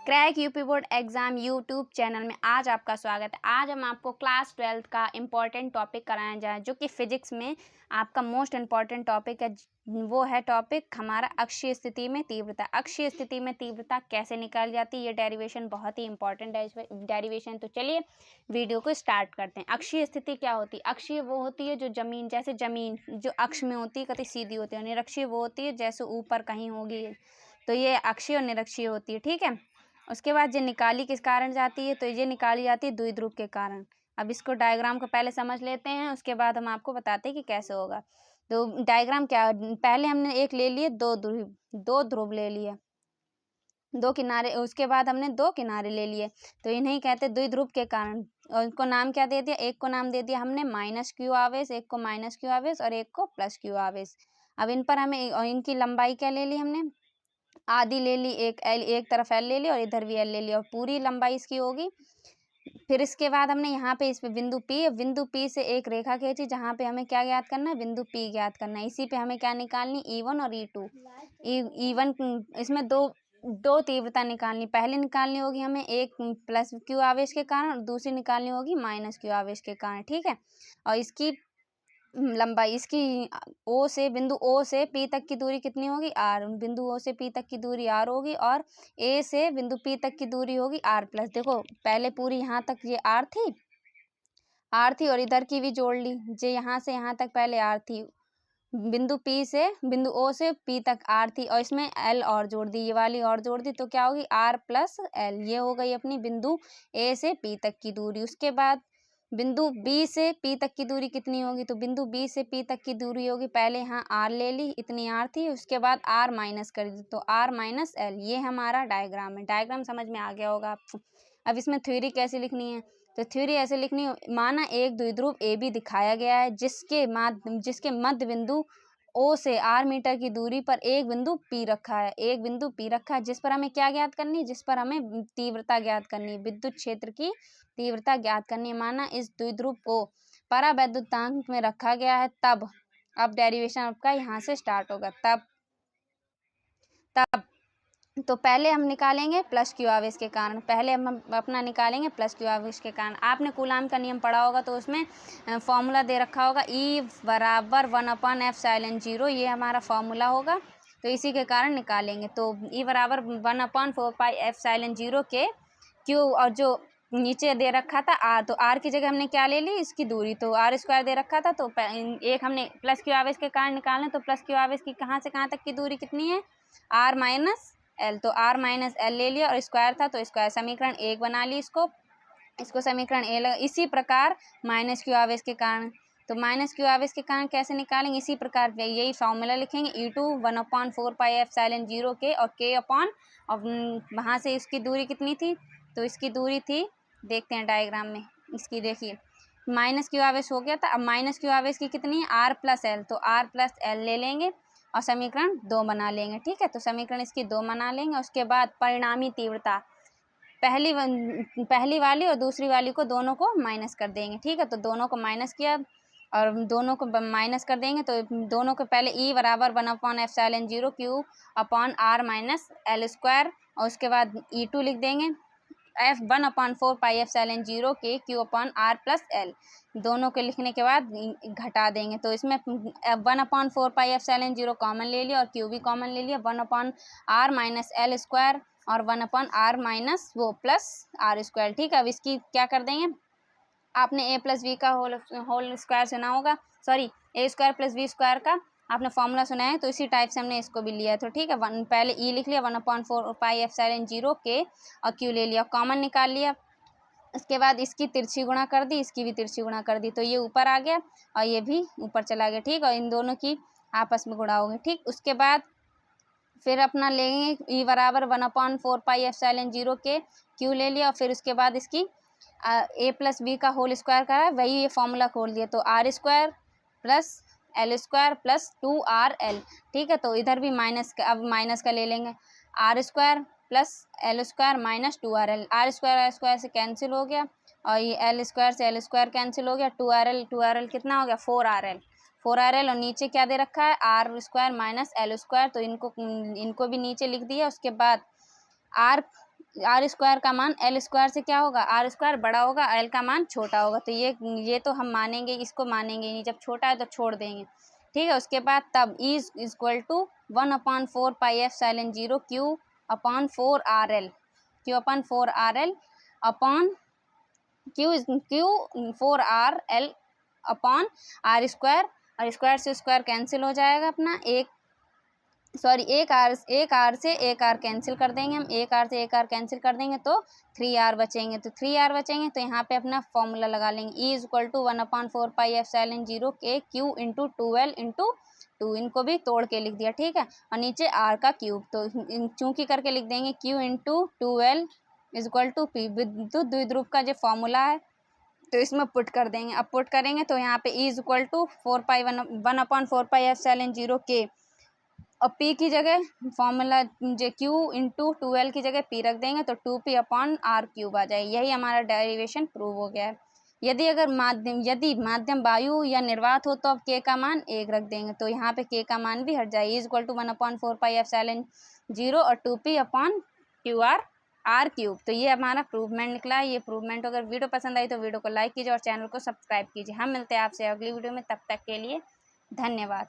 Crack UP board exam YouTube channel में आज आपका स्वागत है। आज हम आपको क्लास 12th का इम्पॉर्टेंट टॉपिक कराने जा रहे हैं, जो कि फिजिक्स में आपका मोस्ट इम्पॉर्टेंट टॉपिक है। वो है टॉपिक हमारा अक्षीय स्थिति में तीव्रता। अक्षीय स्थिति में तीव्रता कैसे निकाली जाती है, ये डेरिवेशन बहुत ही इंपॉर्टेंट है डेरिवेशन। तो चलिए वीडियो को स्टार्ट करते हैं। अक्षीय स्थिति क्या होती है? अक्षीय वो होती है जो ज़मीन, जैसे ज़मीन जो अक्ष में होती है कतई सीधी होती है। निरक्षीय वो होती है जैसे ऊपर कहीं होगी, तो ये अक्षीय और निरक्षीय होती है। ठीक है। उसके बाद ये निकाली किस कारण जाती है? तो ये निकाली जाती है द्विध्रुव के कारण। अब इसको डायग्राम को पहले समझ लेते हैं, उसके बाद हम आपको बताते हैं कि कैसे होगा। तो डायग्राम क्या, पहले हमने एक ले लिए दो ध्रुव ले लिए, दो किनारे, उसके बाद हमने दो किनारे ले लिए, तो इन्हें कहते हैं द्विध्रुव के कारण। और इनको नाम क्या दे दिया? एक को नाम दे दिया हमने माइनस क्यू आवेश, एक को माइनस क्यू आवेश और एक को प्लस क्यू आवेश। अब इन पर हमें इनकी लंबाई क्या ले ली हमने? आधी ले ली, एक तरफ एल ले ली और इधर भी एल ले ली, और पूरी लंबाई इसकी होगी। फिर इसके बाद हमने यहाँ पे इस पे बिंदु पी से एक रेखा खींची, जहाँ पे हमें क्या ज्ञात करना है? बिंदु पी ज्ञात करना है। इसी पे हमें क्या निकालनी? E1 और E2। E1 इसमें दो तीव्रता निकालनी। पहले निकालनी होगी हमें एक प्लस क्यू आवेश के कारण, और दूसरी निकालनी होगी माइनस क्यू आवेश के कारण। ठीक है। और इसकी लंबाई, इसकी बिंदु ओ से पी तक की दूरी कितनी होगी? आर। बिंदु ओ से पी तक की दूरी आर होगी, और ए से बिंदु पी तक की दूरी होगी आर प्लस। देखो पहले पूरी यहाँ तक ये आर थी और इधर की भी जोड़ ली, जे यहाँ से यहाँ तक पहले आर थी। बिंदु ओ से पी तक आर थी, और इसमें एल और जोड़ दी, ये वाली और जोड़ दी, तो क्या होगी? R plus L. ये हो गई अपनी बिंदु ए से पी तक की दूरी। उसके बाद बिंदु बी से पी तक की दूरी कितनी होगी? तो बिंदु बी से पी तक की दूरी होगी, पहले यहाँ आर ले ली, इतनी आर थी, उसके बाद आर माइनस कर दी, तो आर माइनस एल। ये हमारा डायग्राम है। डायग्राम समझ में आ गया होगा आपको। अब इसमें थ्योरी कैसे लिखनी है? तो थ्योरी ऐसे लिखनी है, माना एक द्विध्रुव ए बी दिखाया गया है, जिसके मध्य बिंदु ओ से आर मीटर की दूरी पर एक बिंदु पी रखा है, जिस पर हमें क्या ज्ञात करनी है? जिस पर हमें तीव्रता ज्ञात करनी है, विद्युत क्षेत्र की तीव्रता ज्ञात करनी है। माना इस द्विध्रुव को परावैद्युतांक में रखा गया है, तब अब डेरिवेशन आपका यहाँ से स्टार्ट होगा। तब तो पहले हम निकालेंगे प्लस क्यू आवेश के कारण। प्लस क्यू आवेश के कारण। आपने कूलाम का नियम पढ़ा होगा, तो उसमें फॉर्मूला दे रखा होगा E बराबर 1/F0। ये हमारा फॉर्मूला होगा, तो इसी के कारण निकालेंगे। तो E बराबर 1/4πF0 के क्यू, और जो नीचे दे रखा था आर, तो आर की जगह हमने क्या ले ली? इसकी दूरी, तो आर स्क्वायर दे रखा था, तो एक हमने प्लस क्यू आवेश के कारण निकालना, तो प्लस क्यू आवेश की कहाँ से कहाँ तक की दूरी कितनी है? R minus L. तो आर माइनस एल ले लिया, और स्क्वायर था तो स्क्वायर, समीकरण 1 बना ली इसको समीकरण ए लगा। इसी प्रकार माइनस क्यू आवेश के कारण, तो माइनस क्यू आवेश के कारण कैसे निकालेंगे? इसी प्रकार यही फॉर्मूला लिखेंगे, E2 1/4πF0 के, और K अपॉन, और वहाँ से इसकी दूरी कितनी थी? तो इसकी दूरी थी, देखते हैं डायग्राम में इसकी, देखिए माइनस क्यू आवेश हो गया था। अब माइनस क्यू आवेश की कितनी है? आर प्लस एल, तो आर प्लस एल ले लेंगे और समीकरण 2 बना लेंगे। ठीक है। तो समीकरण इसकी 2 बना लेंगे। उसके बाद परिणामी तीव्रता, पहली वाली और दूसरी वाली को, दोनों को माइनस कर देंगे। ठीक है। तो दोनों को माइनस किया, और दोनों को माइनस कर देंगे, तो दोनों को पहले E बराबर 1/F0 Q upon R minus L square, और उसके बाद E2 लिख देंगे F 1/4πF0 के Q upon R plus L. दोनों के लिखने के बाद घटा देंगे, तो इसमें 1/4πF0 कॉमन ले लिया, और क्यू भी कॉमन ले लिया, 1/r माइनस एल स्क्वायर और 1/r माइनस वो प्लस आर स्क्वायर। ठीक है। अब इसकी क्या कर देंगे? आपने a प्लस वी का होल स्क्वायर सुना होगा, sorry a square plus V square का आपने फॉर्मूला सुना है, तो इसी टाइप से हमने इसको भी लिया है। तो ठीक है, पहले E लिख लिया 1/4πF0 के, और Q ले लिया, कॉमन निकाल लिया। उसके बाद इसकी तिरछी गुणा कर दी, इसकी भी तिरछी गुणा कर दी, तो ये ऊपर आ गया और ये भी ऊपर चला गया। ठीक, और इन दोनों की आपस में गुणा होगी। ठीक, उसके बाद फिर अपना लेंगे E बराबर 1/4πF0 के, Q ले लिया, और फिर उसके बाद इसकी a प्लस बी का होल स्क्वायर करा, वही ये फॉर्मूला खोल दिया, तो R square plus L square plus 2RL। ठीक है। तो इधर भी अब माइनस का ले लेंगे, R square plus L square minus 2RL। R square से कैंसिल हो गया, और ये एल स्क्वायर से एल स्क्वायर कैंसिल हो गया, 2RL कितना हो गया? 4RL। और नीचे क्या दे रखा है? R square minus L square, तो इनको भी नीचे लिख दिया। उसके बाद आर स्क्वायर का मान एल स्क्वायर से क्या होगा, आर स्क्वायर बड़ा होगा, एल का मान छोटा होगा। तो ये तो हम मानेंगे, इसको मानेंगे नहीं, जब छोटा है तो छोड़ देंगे, ठीक है। उसके बाद तब E is equal to 1/4 pi F silent 0 Q upon 4 R L, Q upon 4 R L upon Q 4 R L upon R square, और स्क्वायर से स्क्वायर कैंसिल हो जाएगा अपना, एक आर से एक आर कैंसिल कर देंगे हम, एक आर से एक आर कैंसिल कर देंगे तो 3 आर बचेंगे, तो 3 आर बचेंगे तो यहाँ पे अपना फॉर्मूला लगा लेंगे, E is equal to 1/4 pi F silent 0 के क्यू इंटू 12 इंटू 2, इनको भी तोड़ के लिख दिया, ठीक है। और नीचे आर का क्यूब, तो चूंकि करके लिख देंगे Q into 12 is equal to P, विद्युत द्विध्रुव का जो फॉर्मूला है तो इसमें पुट कर देंगे। अब पुट करेंगे तो यहाँ पे E is equal to 1/4 pi F silent 0 के, और पी की जगह फॉर्मूला जो क्यू इंटू 12 की जगह पी रख देंगे तो 2p अपॉन आर क्यूब आ जाएगी। यही हमारा डेरिवेशन प्रूव हो गया है। यदि माध्यम वायु या निर्वात हो तो अब के का मान 1 रख देंगे, तो यहाँ पे के का मान भी हट जाएगी, is equal to 1/4 pi F silent 0 और 2p upon Q R cube. तो ये हमारा प्रूवमेंट निकला है। ये प्रूवमेंट अगर वीडियो पसंद आई तो वीडियो को लाइक कीजिए और चैनल को सब्सक्राइब कीजिए। हम मिलते हैं आपसे अगली वीडियो में, तब तक के लिए धन्यवाद।